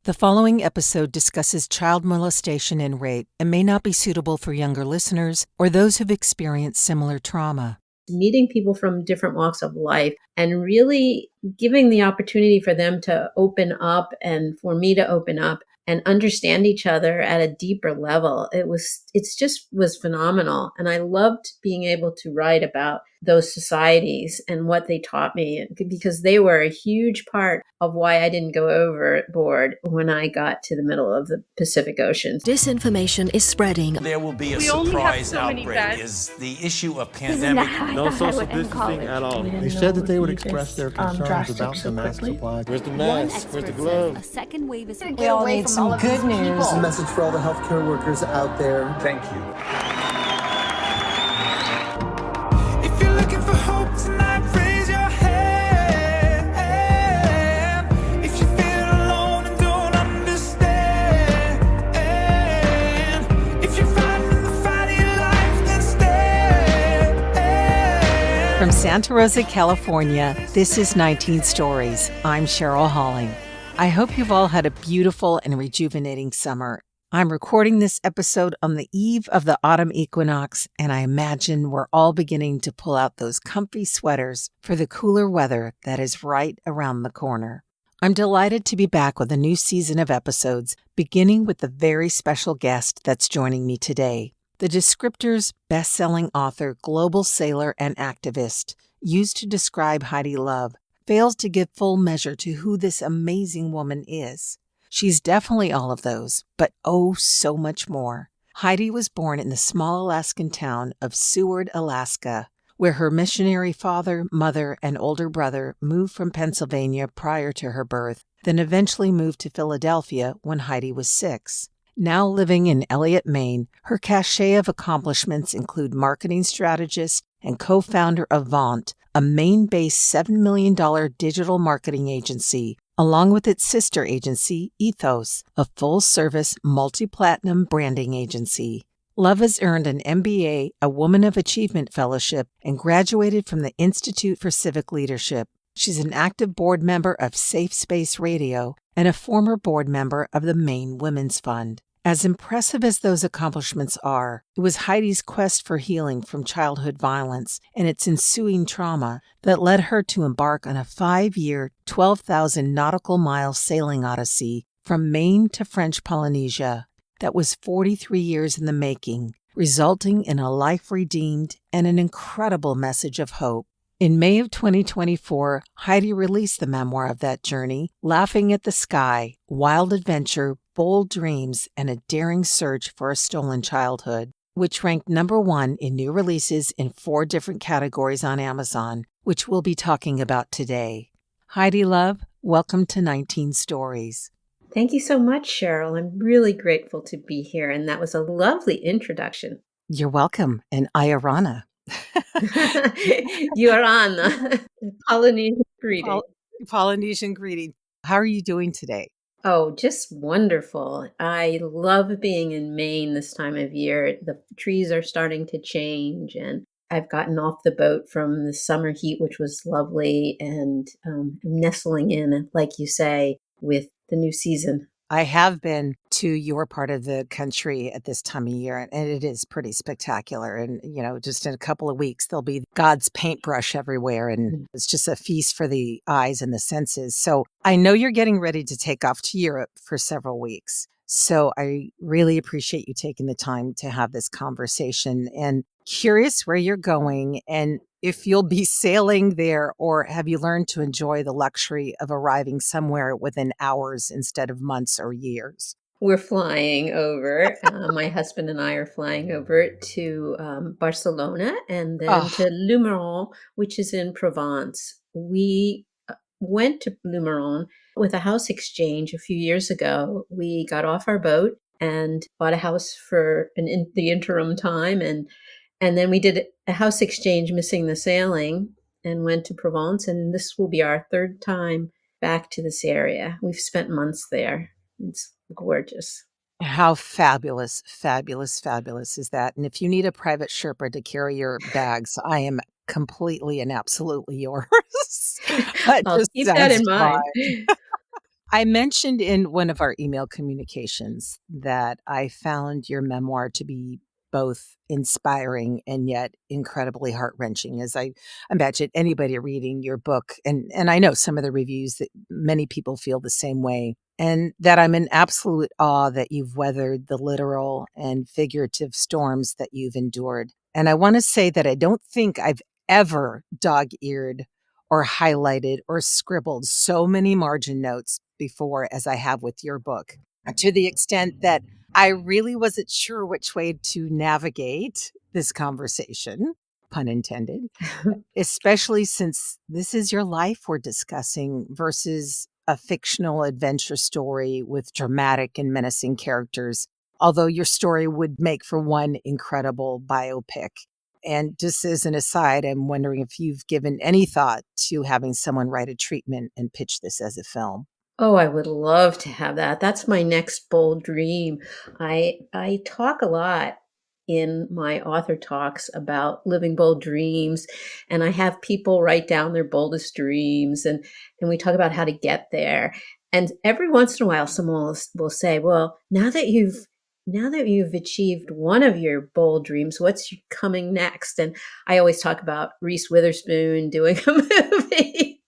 The following episode discusses child molestation and rape and may not be suitable for younger listeners or those who've experienced similar trauma. Meeting people from different walks of life and really giving the opportunity for them to open up and for me to open up and understand each other at a deeper level. It's just was phenomenal. And I loved being able to write about those societies and what they taught me, because they were a huge part of why I didn't go overboard when I got to the middle of the Pacific Ocean. Disinformation is spreading. There will be a surprise outbreak is the issue of pandemic. No social distancing at all. They said that they would express their concerns about the mask supply. Where's the mask? Where's the glove? A second wave is... We all need some good news. A message for all the healthcare workers out there. Thank you. If you're looking for hope tonight, raise your hand. If you feel alone and don't understand, if you're fighting the fight of your life, then stand. From Santa Rosa, California, this is 19 Stories. I'm Cheryl Halling. I hope you've all had a beautiful and rejuvenating summer. I'm recording this episode on the eve of the Autumn Equinox, and I imagine we're all beginning to pull out those comfy sweaters for the cooler weather that is right around the corner. I'm delighted to be back with a new season of episodes, beginning with the very special guest that's joining me today. The descriptors bestselling author, global sailor, and activist used to describe Heidi Love fails to give full measure to who this amazing woman is. She's definitely all of those, but oh, so much more. Heidi was born in the small Alaskan town of Seward, Alaska, where her missionary father, mother, and older brother moved from Pennsylvania prior to her birth, then eventually moved to Philadelphia when Heidi was 6. Now living in Elliott, Maine, her cachet of accomplishments include marketing strategist and co-founder of Vaunt, a Maine-based $7 million digital marketing agency, along with its sister agency, Ethos, a full-service, multi-platinum branding agency. Love has earned an MBA, a Woman of Achievement Fellowship, and graduated from the Institute for Civic Leadership. She's an active board member of Safe Space Radio and a former board member of the Maine Women's Fund. As impressive as those accomplishments are, it was Heidi's quest for healing from childhood violence and its ensuing trauma that led her to embark on a 5-year, 12,000 nautical mile sailing odyssey from Maine to French Polynesia that was 43 years in the making, resulting in a life redeemed and an incredible message of hope. In May of 2024, Heidi released the memoir of that journey, Laughing at the Sky, Wild Adventure, Bold Dreams, and a Daring Search for a Stolen Childhood, which ranked number 1 in new releases in 4 different categories on Amazon, which we'll be talking about today. Heidi Love, welcome to 19 Stories. Thank you so much, Cheryl. I'm really grateful to be here, and that was a lovely introduction. You're welcome, and Ayarana. You are on the Polynesian greeting. Polynesian greeting. How are you doing today? Oh, just wonderful. I love being in Maine this time of year. The trees are starting to change, and I've gotten off the boat from the summer heat, which was lovely, and I'm nestling in, like you say, with the new season. I have been to your part of the country at this time of year, and it is pretty spectacular. And, just in a couple of weeks, there'll be God's paintbrush everywhere, and it's just a feast for the eyes and the senses. So I know you're getting ready to take off to Europe for several weeks. So I really appreciate you taking the time to have this conversation, and curious where you're going and if you'll be sailing there, or have you learned to enjoy the luxury of arriving somewhere within hours instead of months or years? We're flying over. My husband and I are flying over to Barcelona and then to Lumeron, which is in Provence. We went to Lumeron with a house exchange a few years ago. We got off our boat and bought a house for the interim time, and then we did a house exchange missing the sailing and went to Provence. And this will be our 3rd time back to this area. We've spent months there. It's gorgeous. How fabulous, fabulous, fabulous is that? And if you need a private Sherpa to carry your bags, I am completely and absolutely yours. I'll keep that in mind. I mentioned in one of our email communications that I found your memoir to be both inspiring and yet incredibly heart-wrenching, as I imagine anybody reading your book, and I know some of the reviews that many people feel the same way, and that I'm in absolute awe that you've weathered the literal and figurative storms that you've endured. And I want to say that I don't think I've ever dog-eared or highlighted or scribbled so many margin notes before as I have with your book, to the extent that I really wasn't sure which way to navigate this conversation, pun intended, especially since this is your life we're discussing versus a fictional adventure story with dramatic and menacing characters, although your story would make for one incredible biopic. And just as an aside, I'm wondering if you've given any thought to having someone write a treatment and pitch this as a film. Oh, I would love to have that. That's my next bold dream. I talk a lot in my author talks about living bold dreams, and I have people write down their boldest dreams, and we talk about how to get there. And every once in a while someone will say, "Well, now that you've achieved one of your bold dreams, what's coming next?" And I always talk about Reese Witherspoon doing a movie.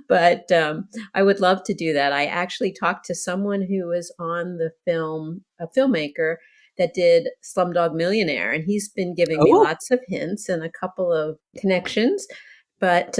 But I would love to do that. I actually talked to someone who was on the film, a filmmaker that did Slumdog Millionaire, and he's been giving me lots of hints and a couple of connections. But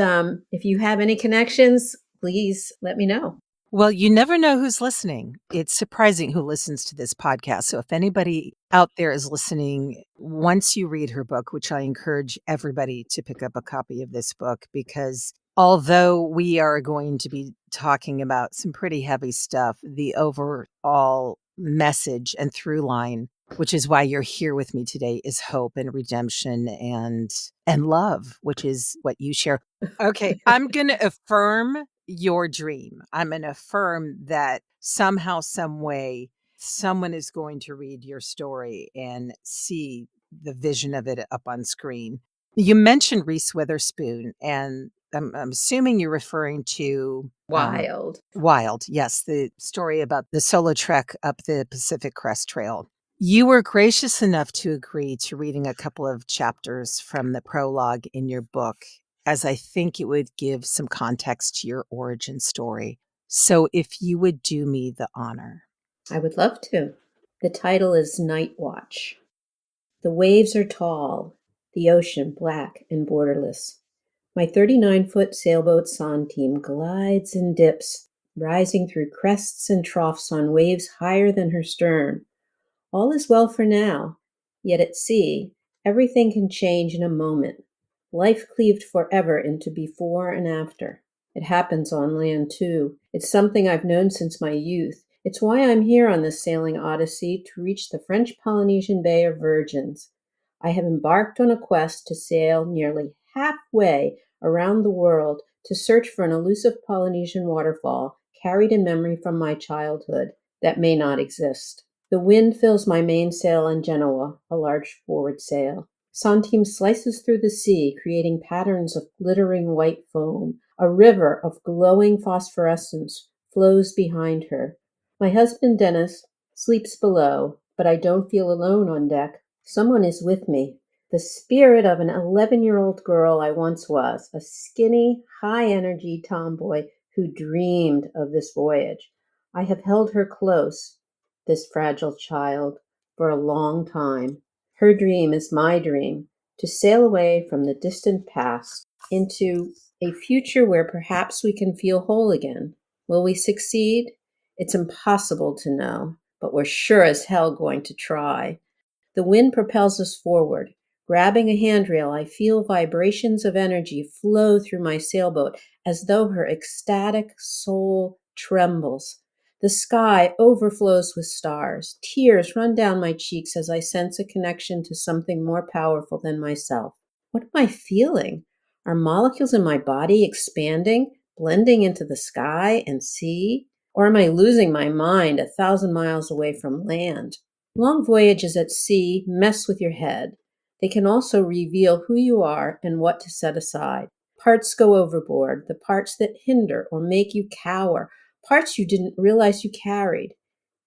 if you have any connections, please let me know. Well, you never know who's listening. It's surprising who listens to this podcast. So if anybody out there is listening, once you read her book, which I encourage everybody to pick up a copy of this book, because although we are going to be talking about some pretty heavy stuff, the overall message and through line, which is why you're here with me today, is hope and redemption and love, which is what you share. Okay, I'm going to affirm your dream. I'm going to affirm that somehow, some way, someone is going to read your story and see the vision of it up on screen. You mentioned Reese Witherspoon, and I'm assuming you're referring to Wild. Wild, yes, the story about the solo trek up the Pacific Crest Trail. You were gracious enough to agree to reading a couple of chapters from the prologue in your book, as I think it would give some context to your origin story. So if you would do me the honor. I would love to. The title is Night Watch. The waves are tall, the ocean black and borderless. My 39-foot sailboat Santim glides and dips, rising through crests and troughs on waves higher than her stern. All is well for now, yet at sea, everything can change in a moment. Life cleaved forever into before and after. It happens on land, too. It's something I've known since my youth. It's why I'm here on this sailing odyssey to reach the French Polynesian Bay of Virgins. I have embarked on a quest to sail nearly halfway around the world to search for an elusive Polynesian waterfall carried in memory from my childhood that may not exist. The wind fills my mainsail and Genoa, a large forward sail. Santim slices through the sea, creating patterns of glittering white foam. A river of glowing phosphorescence flows behind her. My husband, Dennis, sleeps below, but I don't feel alone on deck. Someone is with me. The spirit of an 11-year-old girl I once was, a skinny, high-energy tomboy who dreamed of this voyage. I have held her close, this fragile child, for a long time. Her dream is my dream, to sail away from the distant past into a future where perhaps we can feel whole again. Will we succeed? It's impossible to know, but we're sure as hell going to try. The wind propels us forward. Grabbing a handrail, I feel vibrations of energy flow through my sailboat as though her ecstatic soul trembles. The sky overflows with stars. Tears run down my cheeks as I sense a connection to something more powerful than myself. What am I feeling? Are molecules in my body expanding, blending into the sky and sea? Or am I losing my mind 1,000 miles away from land? Long voyages at sea mess with your head. They can also reveal who you are and what to set aside. Parts go overboard, the parts that hinder or make you cower parts you didn't realize you carried.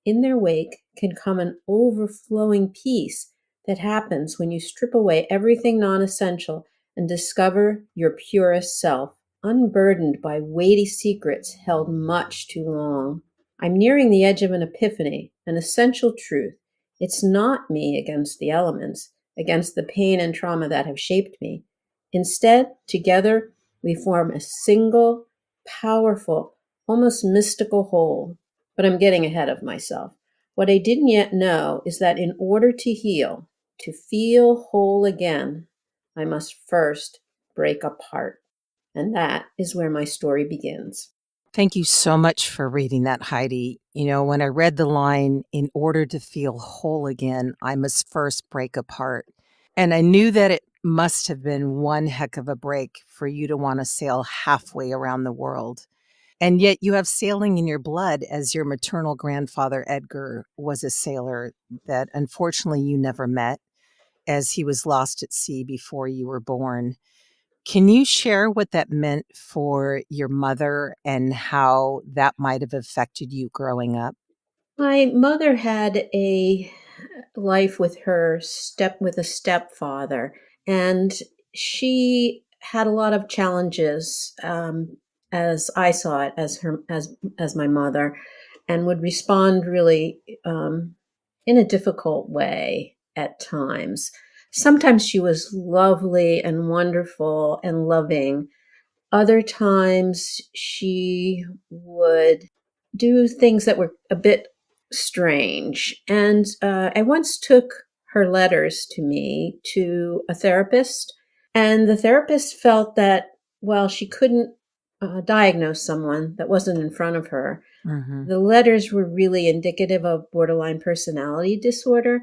In their wake can come an overflowing peace that happens when you strip away everything non-essential and discover your purest self, unburdened by weighty secrets held much too long. I'm nearing the edge of an epiphany, an essential truth. It's not me against the elements, against the pain and trauma that have shaped me. Instead, together, we form a single, powerful, almost mystical whole. But I'm getting ahead of myself. What I didn't yet know is that in order to heal, to feel whole again, I must first break apart. And that is where my story begins. Thank you so much for reading that, Heidi. When I read the line, in order to feel whole again, I must first break apart. And I knew that it must have been one heck of a break for you to want to sail halfway around the world. And yet you have sailing in your blood, as your maternal grandfather, Edgar, was a sailor that unfortunately you never met, as he was lost at sea before you were born. Can you share what that meant for your mother and how that might have affected you growing up? My mother had a life with a stepfather, and she had a lot of challenges, as I saw it, as my mother, and would respond really in a difficult way at times. Sometimes she was lovely and wonderful and loving. Other times she would do things that were a bit strange. And I once took her letters to me to a therapist, and the therapist felt that, well, she couldn't diagnose someone that wasn't in front of her. Mm-hmm. The letters were really indicative of borderline personality disorder.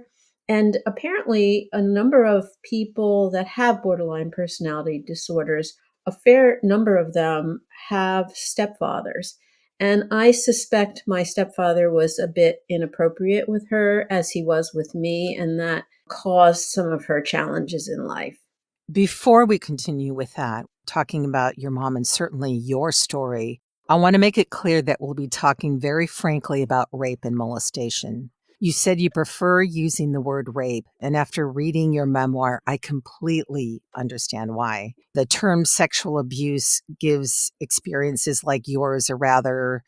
And apparently, a number of people that have borderline personality disorders, a fair number of them have stepfathers. And I suspect my stepfather was a bit inappropriate with her, as he was with me, and that caused some of her challenges in life. Before we continue with that, talking about your mom and certainly your story, I want to make it clear that we'll be talking very frankly about rape and molestation. You said you prefer using the word rape, and after reading your memoir, I completely understand why. The term sexual abuse gives experiences like yours a rather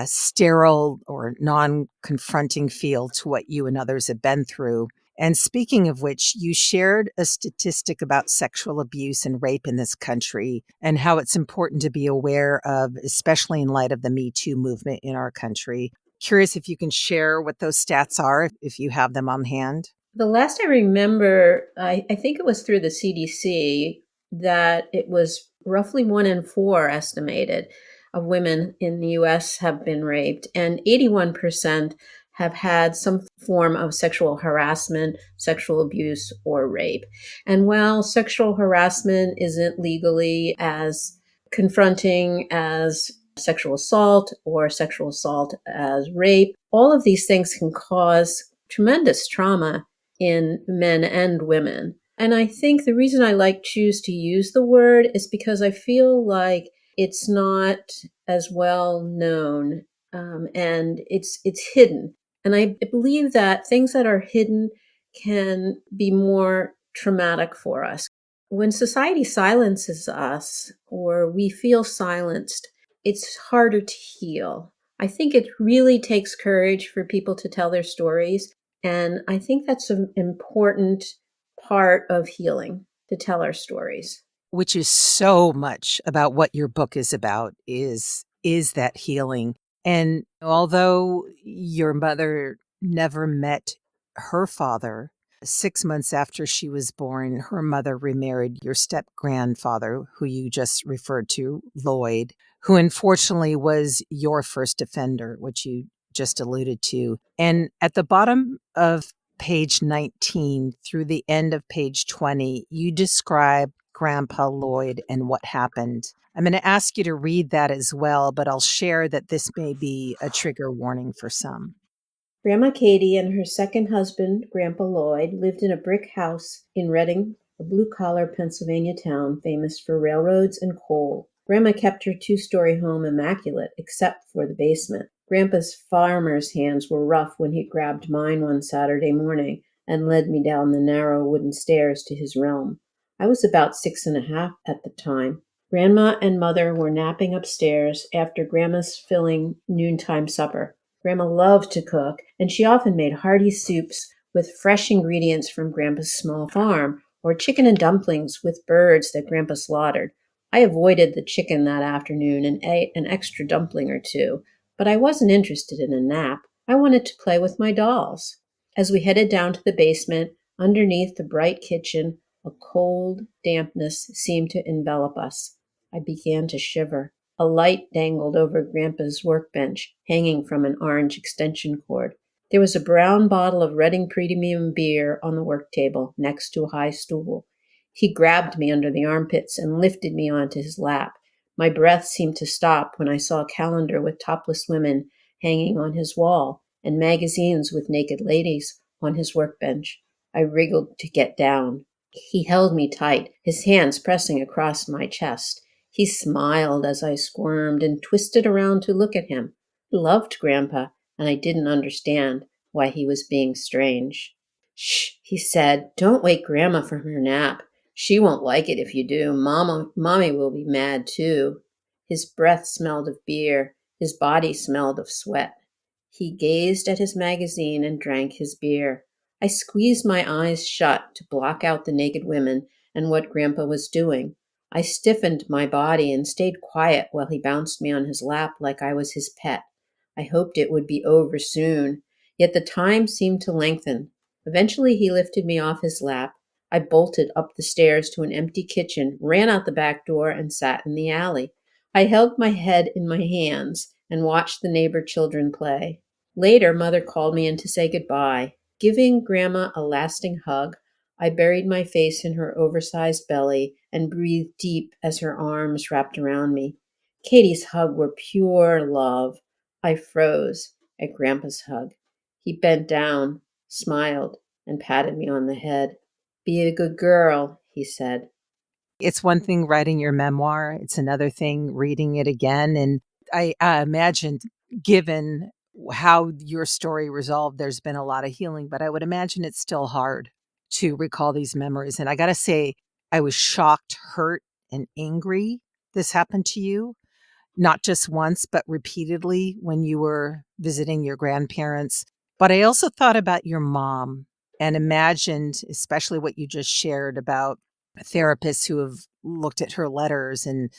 sterile or non-confronting feel to what you and others have been through. And speaking of which, you shared a statistic about sexual abuse and rape in this country and how it's important to be aware of, especially in light of the Me Too movement in our country. Curious if you can share what those stats are, if you have them on hand. The last I remember, I think it was through the CDC, that it was roughly 1 in 4 estimated of women in the U.S. have been raped, and 81% have had some form of sexual harassment, sexual abuse, or rape. And while sexual harassment isn't legally as confronting as sexual assault or sexual assault as rape, all of these things can cause tremendous trauma in men and women. And I think the reason I choose to use the word is because I feel like it's not as well known, and it's hidden. And I believe that things that are hidden can be more traumatic for us. When society silences us or we feel silenced, it's harder to heal. I think it really takes courage for people to tell their stories. And I think that's an important part of healing, to tell our stories. Which is so much about what your book is about, is that healing. And although your mother never met her father, 6 months after she was born, her mother remarried your step-grandfather, who you just referred to, Lloyd, who unfortunately was your first offender, which you just alluded to. And at the bottom of page 19 through the end of page 20, you describe Grandpa Lloyd and what happened. I'm going to ask you to read that as well, but I'll share that this may be a trigger warning for some. Grandma Katie and her second husband, Grandpa Lloyd, lived in a brick house in Reading, a blue-collar Pennsylvania town famous for railroads and coal. Grandma kept her two-story home immaculate, except for the basement. Grandpa's farmer's hands were rough when he grabbed mine one Saturday morning and led me down the narrow wooden stairs to his realm. I was about 6.5 at the time. Grandma and Mother were napping upstairs after Grandma's filling noontime supper. Grandma loved to cook, and she often made hearty soups with fresh ingredients from Grandpa's small farm, or chicken and dumplings with birds that Grandpa slaughtered. I avoided the chicken that afternoon and ate an extra dumpling or two, but I wasn't interested in a nap. I wanted to play with my dolls. As we headed down to the basement, underneath the bright kitchen, a cold dampness seemed to envelop us. I began to shiver. A light dangled over Grandpa's workbench, hanging from an orange extension cord. There was a brown bottle of Reading Premium beer on the work table, next to a high stool. He grabbed me under the armpits and lifted me onto his lap. My breath seemed to stop when I saw a calendar with topless women hanging on his wall and magazines with naked ladies on his workbench. I wriggled to get down. He held me tight, his hands pressing across my chest. He smiled as I squirmed and twisted around to look at him. I loved Grandpa, and I didn't understand why he was being strange. "Shh," he said. "Don't wake Grandma from her nap. She won't like it if you do. Mommy will be mad too." His breath smelled of beer. His body smelled of sweat. He gazed at his magazine and drank his beer. I squeezed my eyes shut to block out the naked women and what Grandpa was doing. I stiffened my body and stayed quiet while he bounced me on his lap like I was his pet. I hoped it would be over soon, yet the time seemed to lengthen. Eventually he lifted me off his lap. I bolted up the stairs to an empty kitchen, ran out the back door, and sat in the alley. I held my head in my hands and watched the neighbor children play. Later, Mother called me in to say goodbye. Giving Grandma a lasting hug, I buried my face in her oversized belly and breathed deep as her arms wrapped around me. Katie's hug were pure love. I froze at Grandpa's hug. He bent down, smiled, and patted me on the head. "Be a good girl," he said. It's one thing writing your memoir. It's another thing reading it again. And I imagined, given how your story resolved, there's been a lot of healing, but I would imagine it's still hard to recall these memories. And I got to say, I was shocked, hurt, and angry this happened to you, not just once, but repeatedly when you were visiting your grandparents. But I also thought about your mom and imagined, especially what you just shared about therapists who have looked at her letters and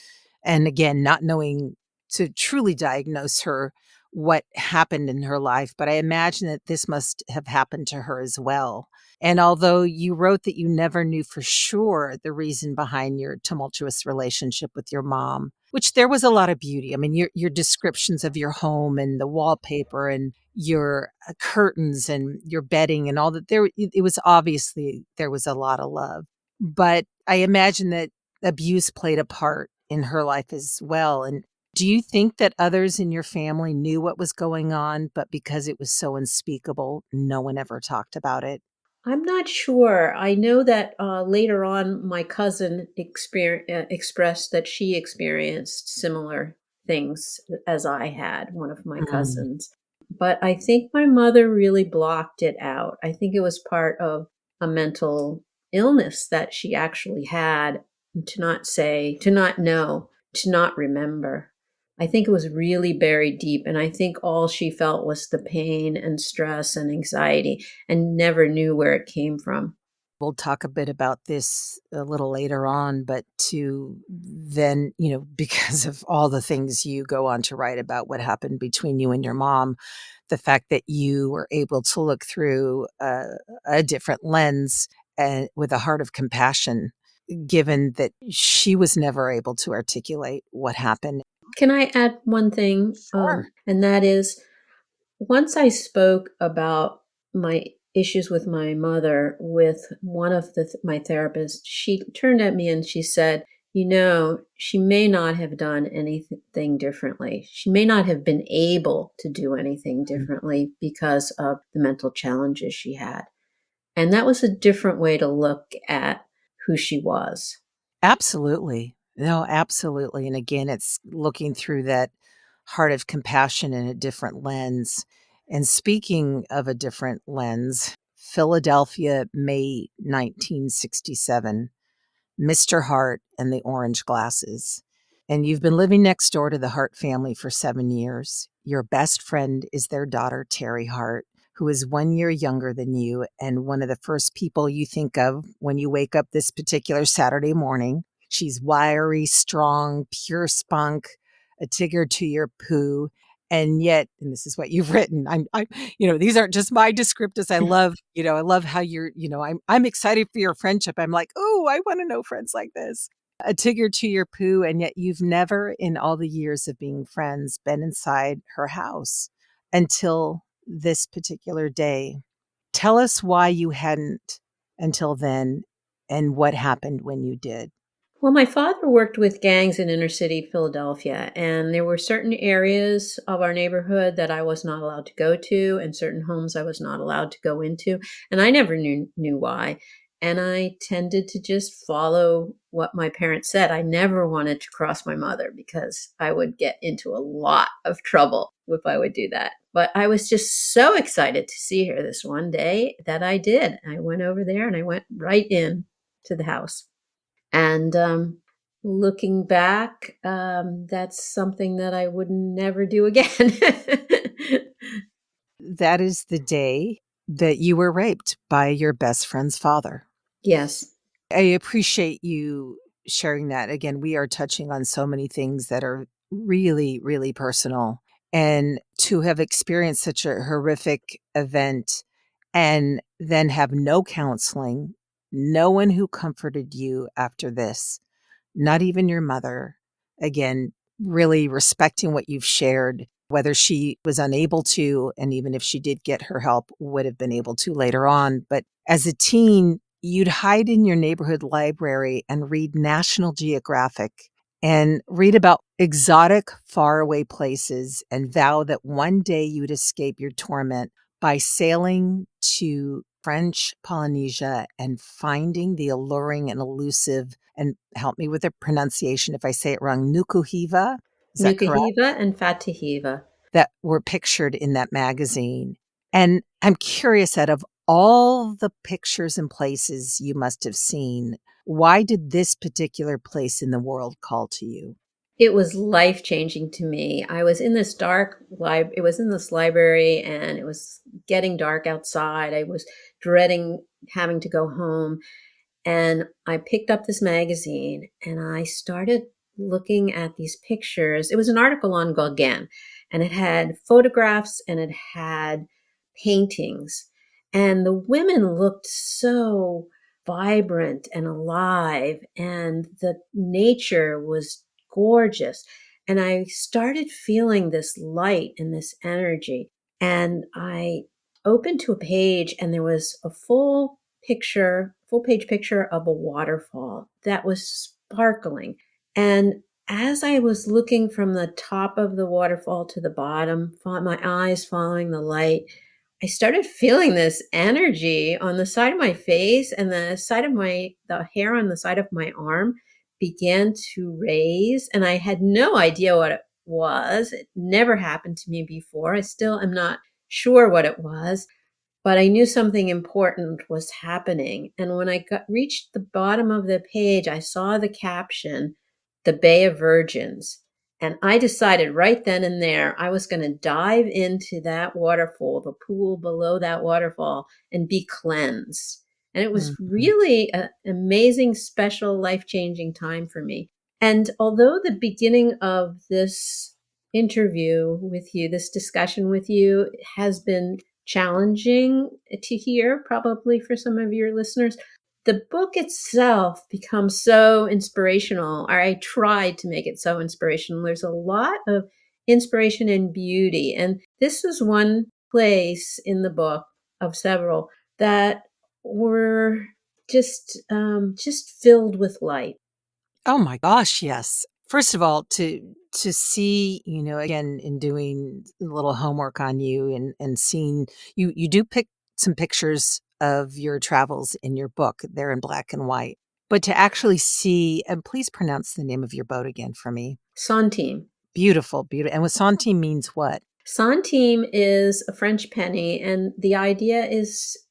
again, not knowing to truly diagnose her what happened in her life. But I imagine that this must have happened to her as well. And although you wrote that you never knew for sure the reason behind your tumultuous relationship with your mom, which there was a lot of beauty. I mean, your descriptions of your home and the wallpaper and your curtains and your bedding and all that, it was obviously there was a lot of love. But I imagine that abuse played a part in her life as well. And do you think that others in your family knew what was going on, but because it was so unspeakable, no one ever talked about it? I'm not sure. I know that later on, my cousin expressed that she experienced similar things as I had, one of my cousins. But I think my mother really blocked it out. I think it was part of a mental illness that she actually had, to not say, to not know, to not remember. I think it was really buried deep, and I think all she felt was the pain and stress and anxiety and never knew where it came from. We'll talk a bit about this a little later on, but to then, because of all the things you go on to write about what happened between you and your mom, the fact that you were able to look through a different lens and with a heart of compassion, given that she was never able to articulate what happened. Can I add one thing? Sure. And that is, once I spoke about my issues with my mother with one of my therapists, she turned at me and she said, she may not have done anything differently. She may not have been able to do anything differently because of the mental challenges she had. And that was a different way to look at who she was. Absolutely. No, absolutely. And again, it's looking through that heart of compassion in a different lens. And speaking of a different lens, Philadelphia, May 1967, Mr. Hart and the Orange Glasses. And you've been living next door to the Hart family for 7 years. Your best friend is their daughter, Terry Hart, who is 1 year younger than you, and one of the first people you think of when you wake up this particular Saturday morning. She's wiry, strong, pure spunk, a tigger to your poo. And yet, and this is what you've written. These aren't just my descriptors. I love how I'm excited for your friendship. I'm like, oh, I want to know friends like this. A tigger to your poo, and yet you've never, in all the years of being friends, been inside her house until this particular day. Tell us why you hadn't until then, and what happened when you did. Well, my father worked with gangs in inner city Philadelphia, and there were certain areas of our neighborhood that I was not allowed to go to, and certain homes I was not allowed to go into, and I never knew why. And I tended to just follow what my parents said. I never wanted to cross my mother because I would get into a lot of trouble if I would do that. But I was just so excited to see her this one day that I did. I went over there and I went right in to the house. And looking back, that's something that I would never do again. That is the day that you were raped by your best friend's father. Yes. I appreciate you sharing that. Again, we are touching on so many things that are really, really personal. And to have experienced such a horrific event and then have no counseling, no one who comforted you after this, not even your mother. Again, really respecting what you've shared, whether she was unable to, and even if she did get her help, would have been able to later on. But as a teen, you'd hide in your neighborhood library and read National Geographic and read about exotic, faraway places and vow that one day you'd escape your torment by sailing to French Polynesia and finding the alluring and elusive, and help me with the pronunciation if I say it wrong, Nukuhiva, is that correct? Nukuhiva and Fatahiva. That were pictured in that magazine. And I'm curious, out of all the pictures and places you must have seen, why did this particular place in the world call to you? It was life-changing to me. I was in this it was in this library, and it was getting dark outside. I was dreading having to go home. And I picked up this magazine and I started looking at these pictures. It was an article on Gauguin, and it had photographs and it had paintings. And the women looked so vibrant and alive, and the nature was gorgeous. And I started feeling this light and this energy. And I opened to a page, and there was a full page picture of a waterfall that was sparkling. And as I was looking from the top of the waterfall to the bottom, my eyes following the light, I started feeling this energy on the side of my face, and the hair on the side of my arm began to raise, and I had no idea what it was. It never happened to me before. I still am not sure what it was, but I knew something important was happening. And when I reached the bottom of the page, I saw the caption, "The Bay of Virgins." And I decided right then and there, I was going to dive into that waterfall, the pool below that waterfall, and be cleansed. And it was really an amazing, special, life-changing time for me. And although the beginning of this interview with you, this discussion with you, has been challenging to hear, probably for some of your listeners, the book itself becomes so inspirational, or I tried to make it so inspirational. There's a lot of inspiration and beauty. And this is one place in the book of several that were just filled with light. Oh my gosh, yes. First of all, to see, again, in doing a little homework on you and seeing, you do pick some pictures of your travels in your book. They're in black and white. But to actually see, and please pronounce the name of your boat again for me. Centime. Beautiful, beautiful. And what centime means what? Centime is a French penny, and the idea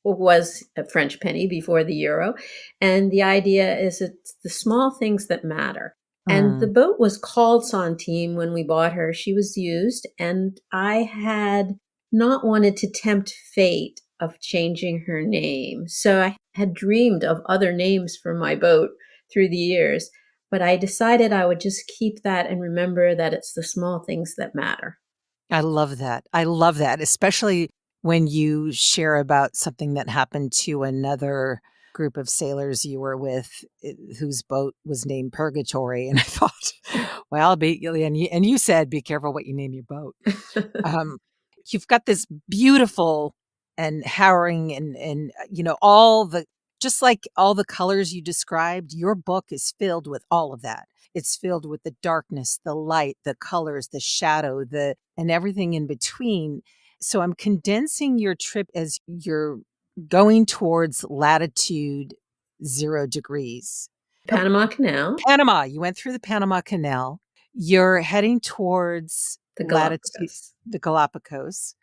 was a French penny before the euro, and the idea is it's the small things that matter. And the boat was called Centime when we bought her. She was used, and I had not wanted to tempt fate of changing her name. So I had dreamed of other names for my boat through the years, but I decided I would just keep that and remember that it's the small things that matter. I love that. I love that, especially when you share about something that happened to another group of sailors you were with whose boat was named Purgatory. And I thought, well, and you said, be careful what you name your boat. You've got this beautiful and harrowing and just like all the colors you described, your book is filled with all of that. It's filled with the darkness, the light, the colors, the shadow, and everything in between. So I'm condensing your trip as you're going towards latitude 0 degrees. Panama Canal. Panama. You went through the Panama Canal. You're heading towards The Galapagos.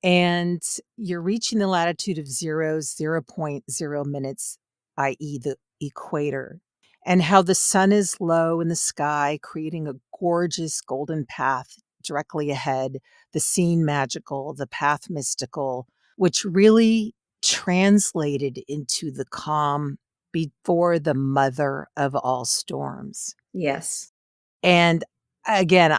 And you're reaching the latitude of 0.0 minutes, i.e. the equator, and how the sun is low in the sky, creating a gorgeous golden path directly ahead, the scene magical, the path mystical, which really translated into the calm before the mother of all storms. Yes. And again,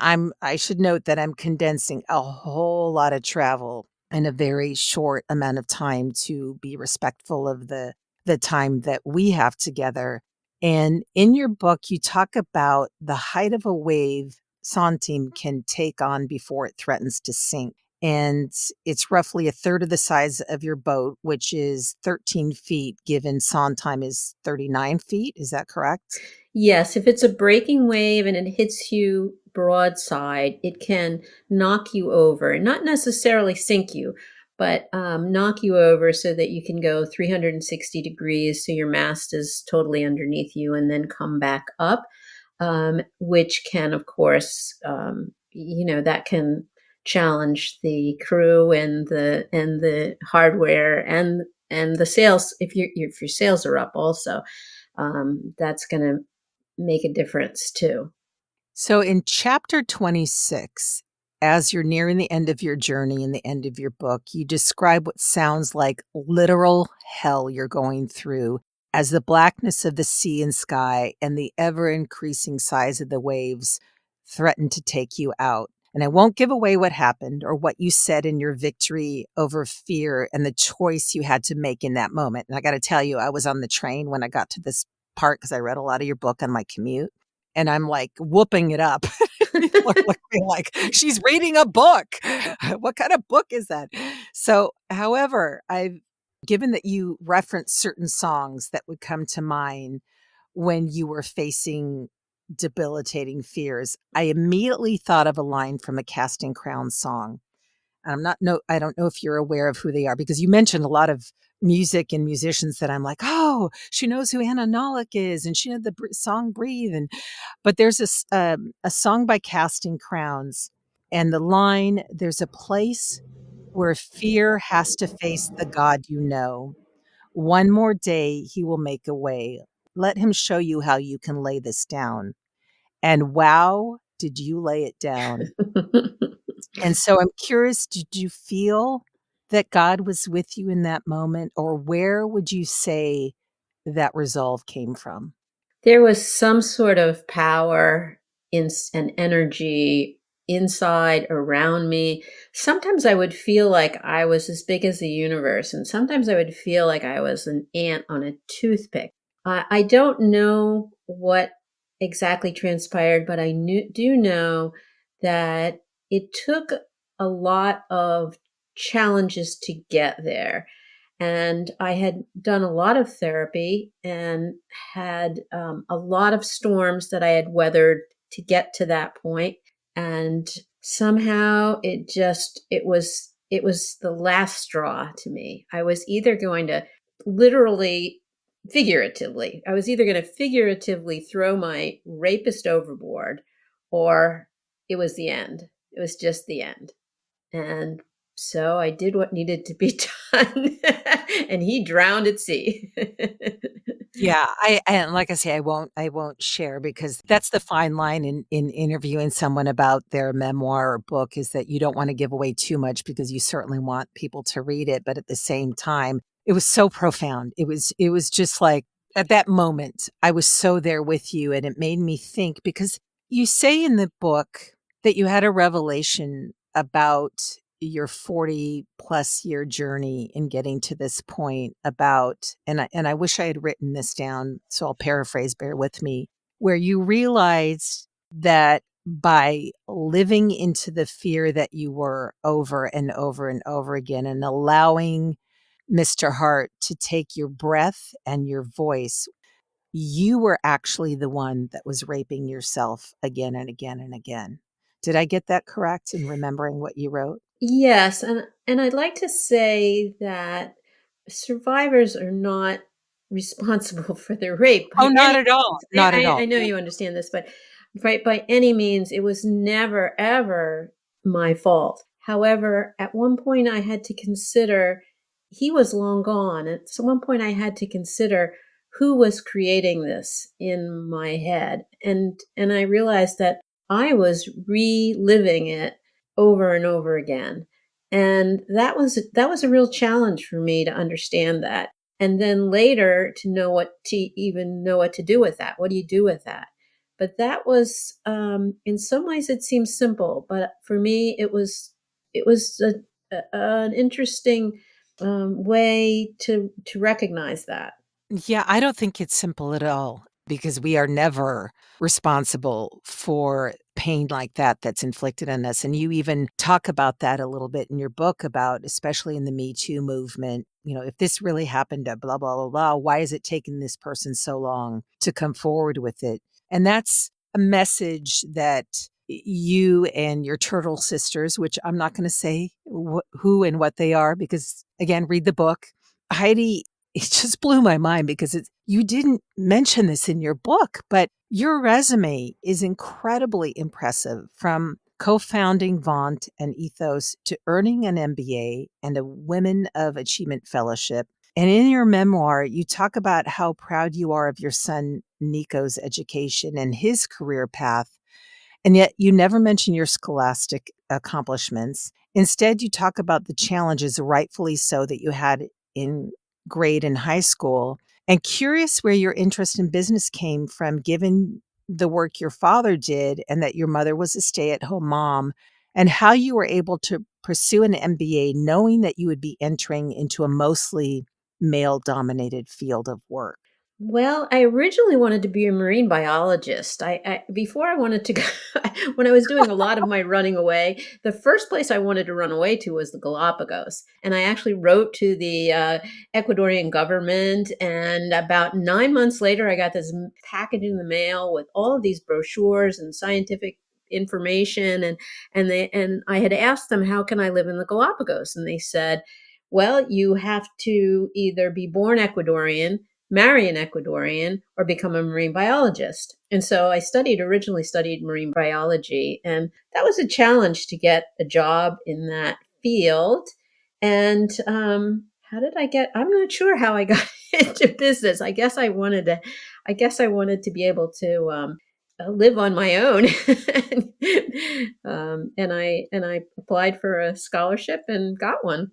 I should note that I'm condensing a whole lot of travel in a very short amount of time to be respectful of the time that we have together. And in your book, you talk about the height of a wave Centime can take on before it threatens to sink. And it's roughly a third of the size of your boat, which is 13 feet, given Centime is 39 feet. Is that correct? Yes. If it's a breaking wave and it hits you broadside, it can knock you over, not necessarily sink you, but knock you over so that you can go 360 degrees. So your mast is totally underneath you and then come back up, which can, of course, that can challenge the crew and the hardware and the sails. If your sails are up also, that's going to make a difference too. So in chapter 26, as you're nearing the end of your journey and the end of your book, you describe what sounds like literal hell you're going through as the blackness of the sea and sky and the ever-increasing size of the waves threaten to take you out. And I won't give away what happened or what you said in your victory over fear and the choice you had to make in that moment. And I got to tell you, I was on the train when I got to this part because I read a lot of your book on my commute. And I'm like whooping it up. People are looking at me like, she's reading a book. What kind of book is that? So, however, given that you reference certain songs that would come to mind when you were facing debilitating fears, I immediately thought of a line from a Casting Crowns song. And I don't know if you're aware of who they are, because you mentioned a lot of music and musicians that I'm like, oh, she knows who Anna Nolick is, and she knows the song "Breathe." But there's a song by Casting Crowns, and the line, "There's a place where fear has to face the God you know. One more day, he will make a way. Let him show you how you can lay this down." And wow, did you lay it down? And so I'm curious, did you feel that God was with you in that moment, or where would you say that resolve came from? There was some sort of power and energy inside around me. Sometimes I would feel like I was as big as the universe, and sometimes I would feel like I was an ant on a toothpick. I don't know what exactly transpired, but I do know that it took a lot of challenges to get there. And I had done a lot of therapy and had a lot of storms that I had weathered to get to that point. And somehow it was the last straw to me. I was either going to literally figuratively. I was either going to figuratively throw my rapist overboard, or it was the end. It was just the end. And so I did what needed to be done, and he drowned at sea. Yeah, and like I say, I won't share, because that's the fine line in interviewing someone about their memoir or book, is that you don't want to give away too much, because you certainly want people to read it, but at the same time, it was so profound. It was just like, at that moment, I was so there with you, and it made me think, because you say in the book that you had a revelation about your 40 plus year journey in getting to this point, about, and I wish I had written this down, so I'll paraphrase, bear with me, where you realized that by living into the fear that you were over and over and over again, and allowing Mr. Hart to take your breath and your voice, you were actually the one that was raping yourself again and again and again. Did I get that correct in remembering what you wrote? Yes, and I'd like to say that survivors are not responsible for their rape Oh, by not any at all. means. Not at all. I know you understand this, but by any means, it was never, ever my fault. However, at one point I had to consider, he was long gone. At one point I had to consider who was creating this in my head. And I realized that I was reliving it over and over again. And that was a real challenge for me to understand that. And then later to know what to do with that. What do you do with that? But that was, in some ways it seems simple, but for me an interesting way to recognize that. Yeah, I don't think it's simple at all, because we are never responsible for pain like that that's inflicted on us. And you even talk about that a little bit in your book, about, especially in the Me Too movement, if this really happened to blah, blah, blah, blah, why is it taking this person so long to come forward with it? And that's a message that you and your turtle sisters, which I'm not going to say who and what they are, because again, read the book. Heidi, it just blew my mind, because you didn't mention this in your book, but your resume is incredibly impressive, from co-founding Vaunt and Ethos to earning an MBA and a Women of Achievement Fellowship. And in your memoir, you talk about how proud you are of your son Nico's education and his career path. And yet you never mention your scholastic accomplishments. Instead, you talk about the challenges, rightfully so, that you had in grade and high school. And curious where your interest in business came from, given the work your father did and that your mother was a stay-at-home mom, and how you were able to pursue an MBA knowing that you would be entering into a mostly male-dominated field of work. Well, I originally wanted to be a marine biologist. Before I wanted to go, when I was doing a lot of my running away, the first place I wanted to run away to was the Galapagos. And I actually wrote to the Ecuadorian government. And about 9 months later, I got this package in the mail with all of these brochures and scientific information. And I had asked them, how can I live in the Galapagos? And they said, well, you have to either be born Ecuadorian, marry an Ecuadorian, or become a marine biologist. And so I originally studied marine biology, and that was a challenge to get a job in that field. And I'm not sure how I got into business. I guess I wanted to be able to live on my own. And I applied for a scholarship and got one.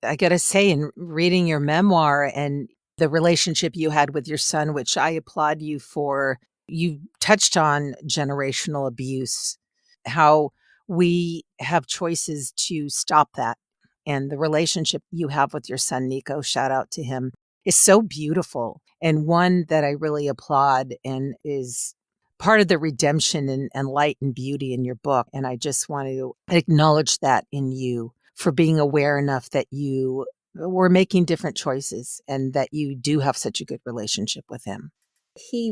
I got to say, in reading your memoir and the relationship you had with your son, which I applaud you for, you touched on generational abuse, how we have choices to stop that. And the relationship you have with your son, Nico, shout out to him, is so beautiful, and one that I really applaud, and is part of the redemption and light and beauty in your book. And I just want to acknowledge that in you, for being aware enough that you were making different choices and that you do have such a good relationship with him. He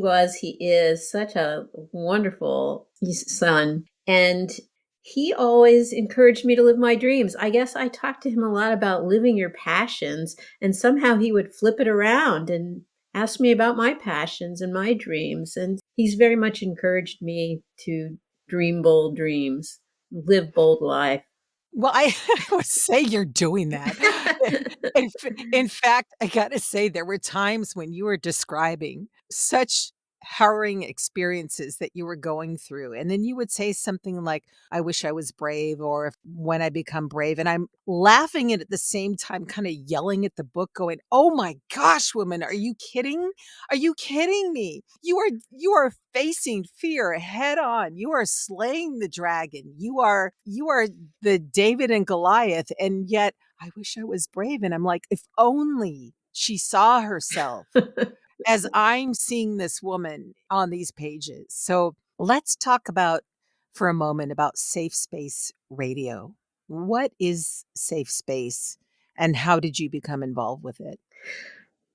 is such a wonderful son. And he always encouraged me to live my dreams. I guess I talked to him a lot about living your passions, and somehow he would flip it around and asked me about my passions and my dreams. And he's very much encouraged me to dream bold dreams, live bold life. Well, I would say you're doing that. In fact, I gotta say there were times when you were describing such harrowing experiences that you were going through, and then you would say something like, "I wish I was brave," or "When I become brave," and I'm laughing and at the same time kinda yelling at the book going, "Oh my gosh, woman, are you kidding? Are you kidding me? You are facing fear head on. You are slaying the dragon. You are the David and Goliath, and yet I wish I was brave." And I'm like, if only she saw herself as I'm seeing this woman on these pages. So let's talk about for a moment about safe space radio. What is safe space and how did you become involved with it?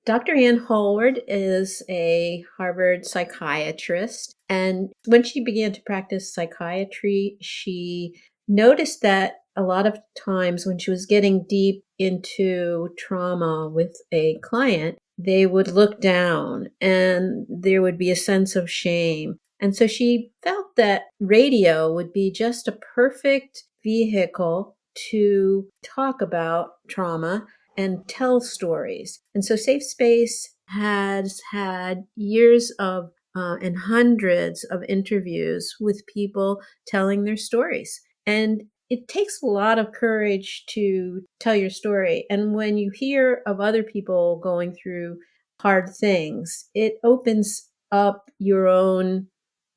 Dr. Ann Hallward is a Harvard psychiatrist. And when she began to practice psychiatry, she noticed that a lot of times when she was getting deep into trauma with a client, they would look down and there would be a sense of shame. And so she felt that radio would be just a perfect vehicle to talk about trauma and tell stories. And so Safe Space has had years of and hundreds of interviews with people telling their stories. And it takes a lot of courage to tell your story. And when you hear of other people going through hard things, it opens up your own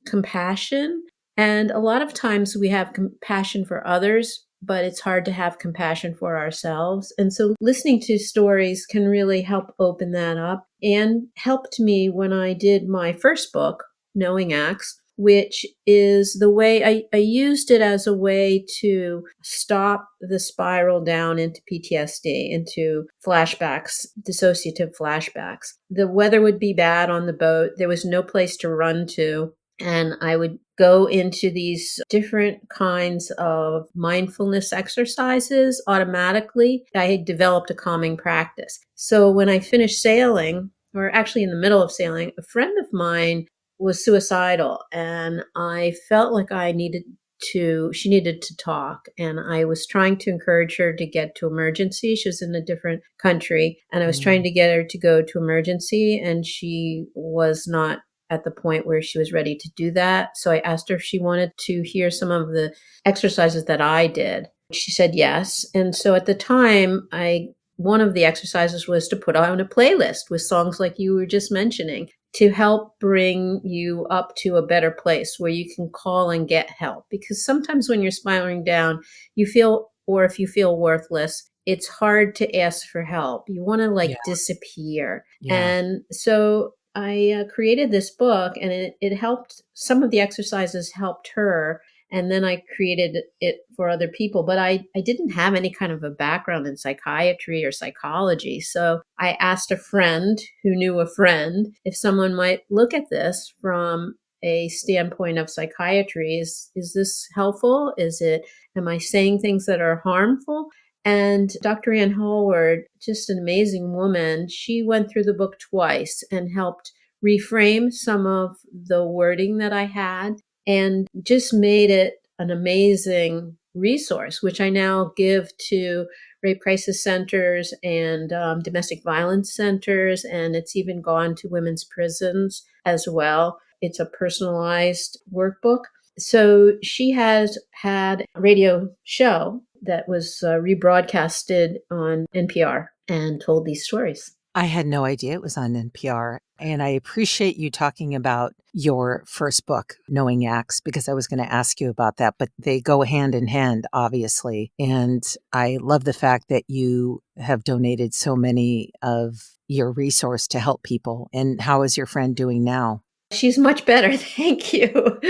compassion. And a lot of times we have compassion for others, but it's hard to have compassion for ourselves. And so listening to stories can really help open that up and helped me when I did my first book, Knowing Acts, which is the way I used it as a way to stop the spiral down into PTSD, into flashbacks, dissociative flashbacks. The weather would be bad on the boat. There was no place to run to. And I would go into these different kinds of mindfulness exercises automatically. I had developed a calming practice. So when I finished sailing, or actually in the middle of sailing, a friend of mine was suicidal and I felt like she needed to talk. And I was trying to encourage her to get to emergency. She was in a different country and I was trying to get her to go to emergency and she was not at the point where she was ready to do that. So I asked her if she wanted to hear some of the exercises that I did. She said yes. And so at the time, one of the exercises was to put on a playlist with songs like you were just mentioning to help bring you up to a better place where you can call and get help. Because sometimes when you're spiraling down, if you feel worthless, it's hard to ask for help. You want to disappear. Yeah. And so I created this book and it helped. Some of the exercises helped her. And then I created it for other people. But I didn't have any kind of a background in psychiatry or psychology. So I asked a friend who knew a friend if someone might look at this from a standpoint of psychiatry. Is this helpful? Am I saying things that are harmful? And Dr. Ann Hallward, just an amazing woman, she went through the book twice and helped reframe some of the wording that I had and just made it an amazing resource, which I now give to rape crisis centers and domestic violence centers. And it's even gone to women's prisons as well. It's a personalized workbook. So she has had a radio show that was rebroadcasted on NPR and told these stories. I had no idea it was on NPR. And I appreciate you talking about your first book, Knowing Acts, because I was going to ask you about that, but they go hand in hand, obviously. And I love the fact that you have donated so many of your resource to help people. And how is your friend doing now? She's much better. Thank you.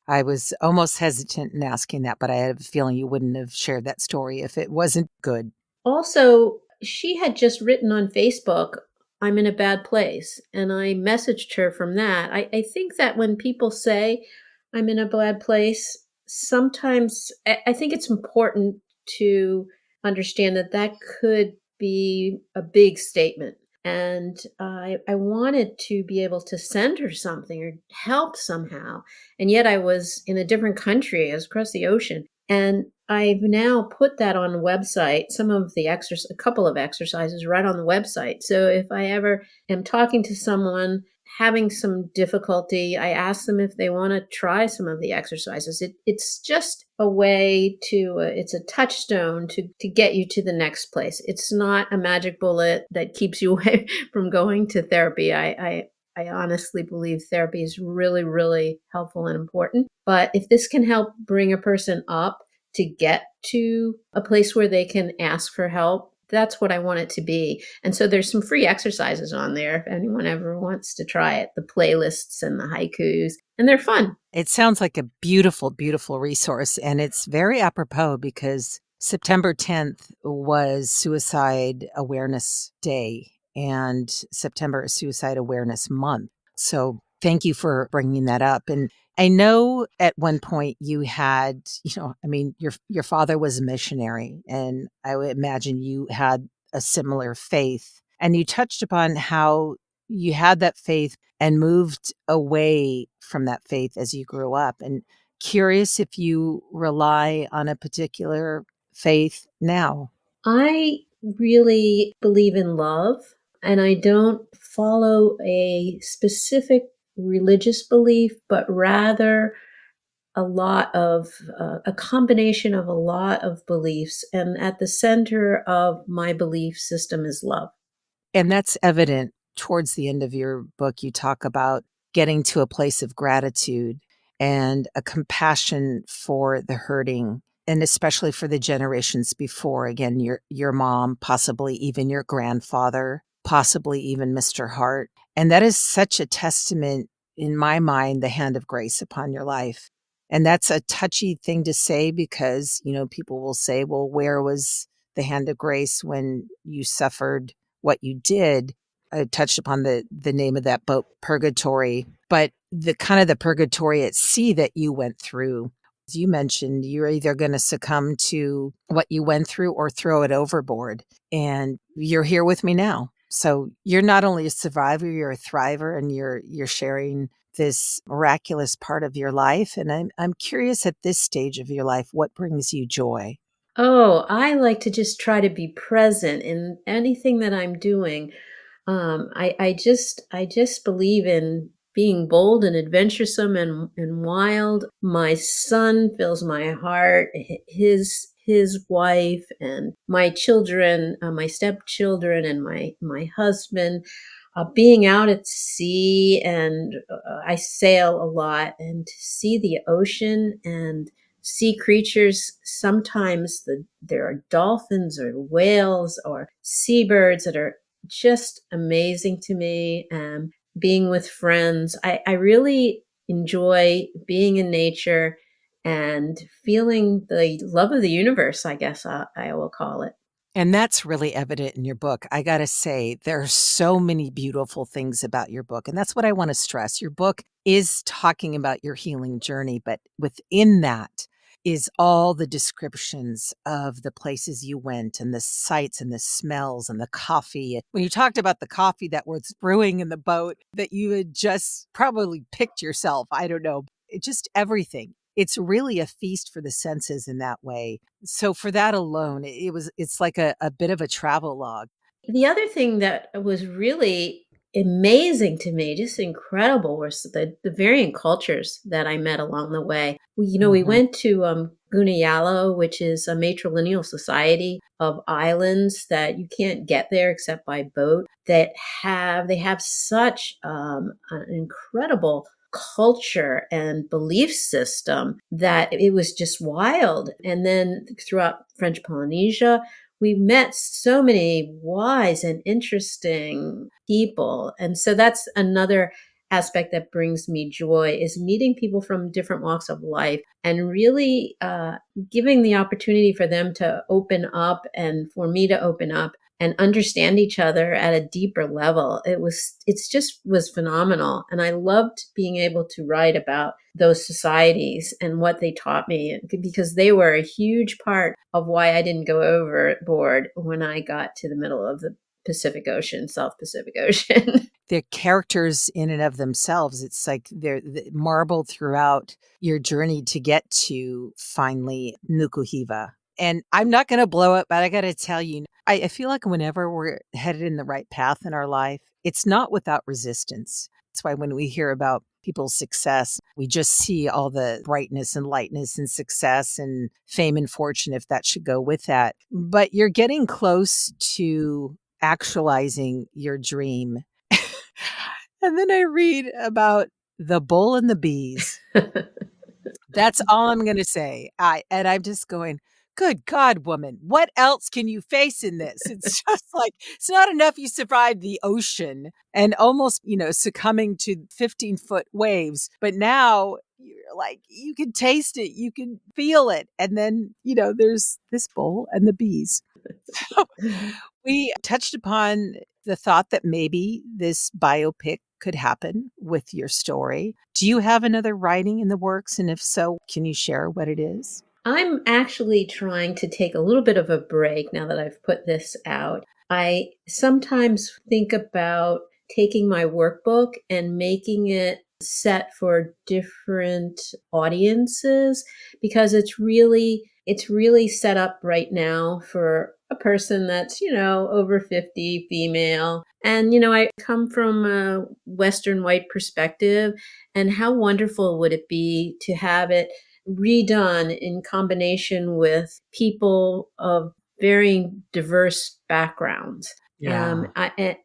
I was almost hesitant in asking that, but I had a feeling you wouldn't have shared that story if it wasn't good. Also, she had just written on Facebook, "I'm in a bad place." And I messaged her from that. I think that when people say, "I'm in a bad place," sometimes I think it's important to understand that could be a big statement. And I wanted to be able to send her something or help somehow. And yet I was in a different country. I was across the ocean. And I've now put that on the website, a couple of exercises right on the website. So if I ever am talking to someone having some difficulty, I ask them if they want to try some of the exercises. It's just a way it's a touchstone to get you to the next place. It's not a magic bullet that keeps you away from going to therapy. I honestly believe therapy is really, really helpful and important. But if this can help bring a person up to get to a place where they can ask for help, that's what I want it to be. And so there's some free exercises on there if anyone ever wants to try it, the playlists and the haikus, and they're fun. It sounds like a beautiful, beautiful resource. And it's very apropos because September 10th was Suicide Awareness Day and September is Suicide Awareness Month. So thank you for bringing that up. And I know at one point you had, your father was a missionary, and I would imagine you had a similar faith. And you touched upon how you had that faith and moved away from that faith as you grew up. And curious if you rely on a particular faith now. I really believe in love, and I don't follow a specific religious belief, but rather a combination of a lot of beliefs. And at the center of my belief system is love. And that's evident towards the end of your book. You talk about getting to a place of gratitude and a compassion for the hurting, and especially for the generations before. Again, your mom, possibly even your grandfather, possibly even Mr. Hart. And that is such a testament, in my mind, the hand of grace upon your life. And that's a touchy thing to say because, people will say, well, where was the hand of grace when you suffered what you did? I touched upon the name of that boat, purgatory, but the kind of the purgatory at sea that you went through. As you mentioned, you're either going to succumb to what you went through or throw it overboard. And you're here with me now. So you're not only a survivor, you're a thriver, and you're sharing this miraculous part of your life. And I'm curious at this stage of your life, what brings you joy? Oh, I like to just try to be present in anything that I'm doing. I just believe in being bold and adventuresome and wild. My son fills my heart, his wife and my children, my stepchildren and my husband. Being out at sea, and I sail a lot, and to see the ocean and sea creatures. Sometimes there are dolphins or whales or seabirds that are just amazing to me. Being with friends, I really enjoy being in nature and feeling the love of the universe, I guess I will call it. And that's really evident in your book. I got to say, there are so many beautiful things about your book. And that's what I want to stress. Your book is talking about your healing journey, but within that is all the descriptions of the places you went and the sights and the smells and the coffee. When you talked about the coffee that was brewing in the boat that you had just probably picked yourself, I don't know, just everything. It's really a feast for the senses in that way. So for that alone, it's like a bit of a travel log. The other thing that was really amazing to me, just incredible, was the varying cultures that I met along the way. We went to Gunayala, which is a matrilineal society of islands that you can't get there except by boat. They have such an incredible culture and belief system that it was just wild. And then throughout French Polynesia, we met so many wise and interesting people. And so that's another aspect that brings me joy, is meeting people from different walks of life and really giving the opportunity for them to open up and for me to open up and understand each other at a deeper level. It just was phenomenal. And I loved being able to write about those societies and what they taught me, because they were a huge part of why I didn't go overboard when I got to the middle of the Pacific Ocean, South Pacific Ocean. They're characters in and of themselves. It's like they're marbled throughout your journey to get to finally Nukuhiva. And I'm not going to blow it, but I got to tell you, I feel like whenever we're headed in the right path in our life, it's not without resistance. That's why when we hear about people's success, we just see all the brightness and lightness and success and fame and fortune, if that should go with that. But you're getting close to actualizing your dream. And then I read about the bull and the bees. That's all I'm going to say. And I'm just going, good God, woman, what else can you face in this? It's just like, it's not enough you survived the ocean and almost, succumbing to 15-foot waves. But now you're like, you can taste it, you can feel it. And then, there's this bull and the bees. So we touched upon the thought that maybe this biopic could happen with your story. Do you have another writing in the works? And if so, can you share what it is? I'm actually trying to take a little bit of a break now that I've put this out. I sometimes think about taking my workbook and making it set for different audiences, because it's really set up right now for a person that's, over 50, female. And, I come from a Western white perspective, and how wonderful would it be to have it redone in combination with people of varying diverse backgrounds. Yeah.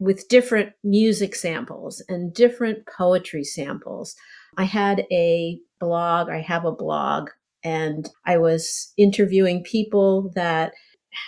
With different music samples and different poetry samples. I have a blog, and I was interviewing people that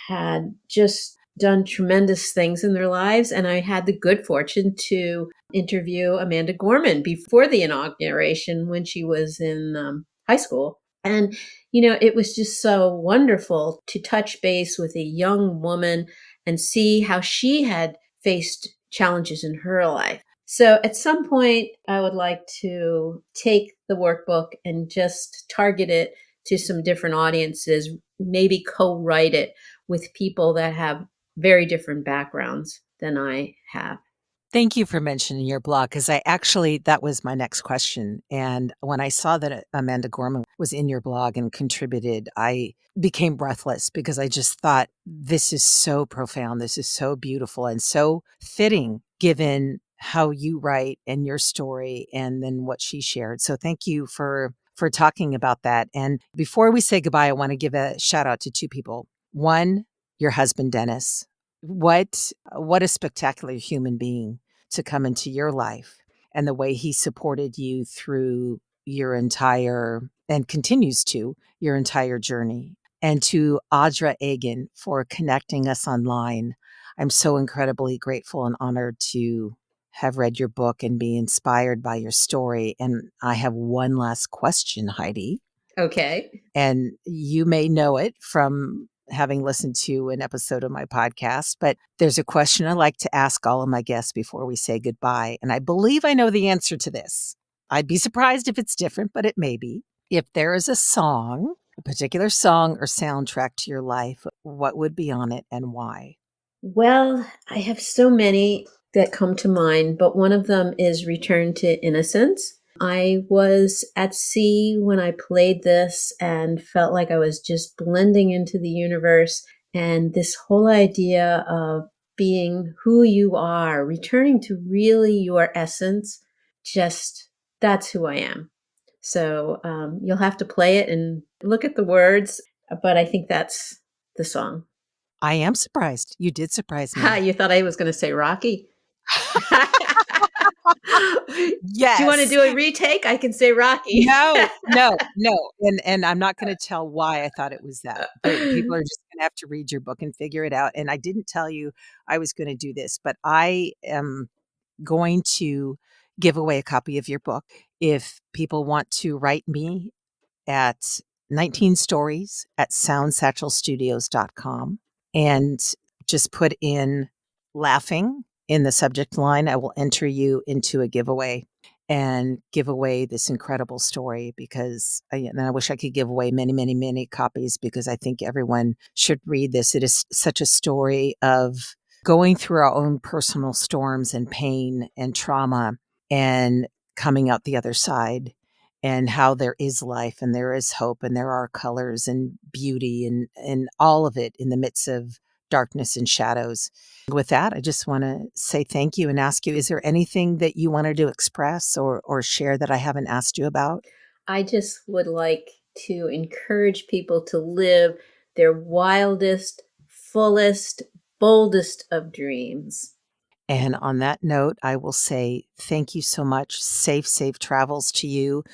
had just done tremendous things in their lives. And I had the good fortune to interview Amanda Gorman before the inauguration when she was in high school. And, it was just so wonderful to touch base with a young woman and see how she had faced challenges in her life. So at some point, I would like to take the workbook and just target it to some different audiences, maybe co-write it with people that have very different backgrounds than I have. Thank you for mentioning your blog, because that was my next question. And when I saw that Amanda Gorman was in your blog and contributed, I became breathless because I just thought, this is so profound. This is so beautiful and so fitting given how you write and your story and then what she shared. So thank you for talking about that. And before we say goodbye, I want to give a shout out to two people. One, your husband, Dennis. What a spectacular human being to come into your life, and the way he supported you through your entire, and continues to, your entire journey. And to Audra Agan for connecting us online. I'm so incredibly grateful and honored to have read your book and be inspired by your story. And I have one last question, Heidi. Okay. And you may know it from having listened to an episode of my podcast, but there's a question I like to ask all of my guests before we say goodbye. And I believe I know the answer to this. I'd be surprised if it's different, but it may be. If there is a song, a particular song or soundtrack to your life, what would be on it and why? Well, I have so many that come to mind, but one of them is Return to Innocence. I was at sea when I played this and felt like I was just blending into the universe. And this whole idea of being who you are, returning to really your essence, just that's who I am. So you'll have to play it and look at the words, but I think that's the song. I am surprised. You did surprise me. You thought I was going to say Rocky? Yes. Do you want to do a retake? I can say Rocky. No. And I'm not going to tell why I thought it was that. But people are just going to have to read your book and figure it out. And I didn't tell you I was going to do this, but I am going to give away a copy of your book. If people want to write me at 19stories@soundsatchelstudios.com and just put in laughing in the subject line, I will enter you into a giveaway and give away this incredible story, because I wish I could give away many, many, many copies, because I think everyone should read this. It is such a story of going through our own personal storms and pain and trauma and coming out the other side, and how there is life and there is hope and there are colors and beauty and all of it in the midst of darkness and shadows. With that, I just want to say thank you and ask you, is there anything that you wanted to express or share that I haven't asked you about? I just would like to encourage people to live their wildest, fullest, boldest of dreams. And on that note, I will say thank you so much. Safe travels to you,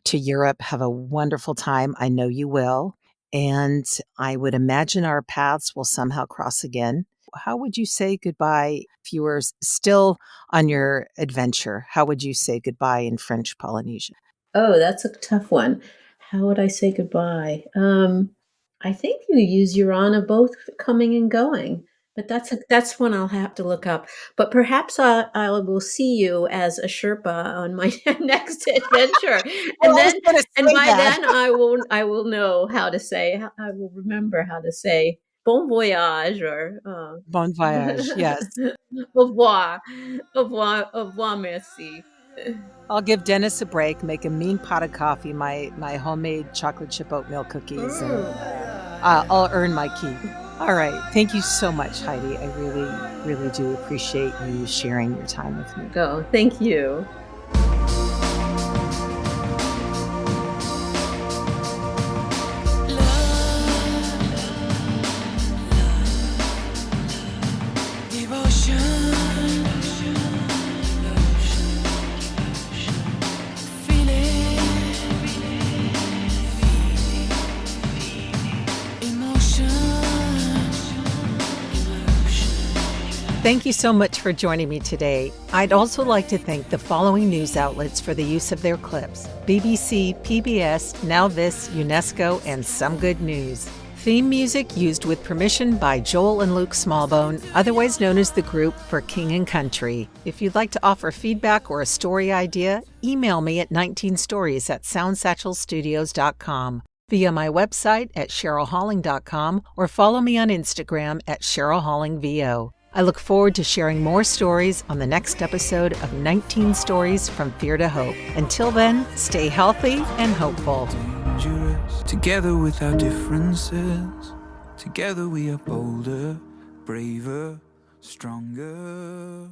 to Europe. Have a wonderful time. I know you will. And I would imagine our paths will somehow cross again. How would you say goodbye if you were still on your adventure? How would you say goodbye in French Polynesia? Oh, that's a tough one. How would I say goodbye? I think you use Urana both coming and going, but that's one I'll have to look up. But perhaps I will see you as a Sherpa on my next adventure, and then I will know how to say. I will remember how to say bon voyage or Bon voyage, yes. au revoir, au revoir, au revoir, merci. I'll give Dennis a break, make a mean pot of coffee, my homemade chocolate chip oatmeal cookies, and I'll earn my keep. All right. Thank you so much, Heidi. I really, really do appreciate you sharing your time with me. Oh, thank you. Thank you so much for joining me today. I'd also like to thank the following news outlets for the use of their clips: BBC, PBS, Now This, UNESCO, and Some Good News. Theme music used with permission by Joel and Luke Smallbone, otherwise known as the group for King and Country. If you'd like to offer feedback or a story idea, email me at 19stories@soundsatchelstudios.com, via my website at cherylhalling.com, or follow me on Instagram at cherylhallingvo. I look forward to sharing more stories on the next episode of 19 Stories from Fear to Hope. Until then, stay healthy and hopeful. Dangerous. Together with our differences, together we are bolder, braver, stronger.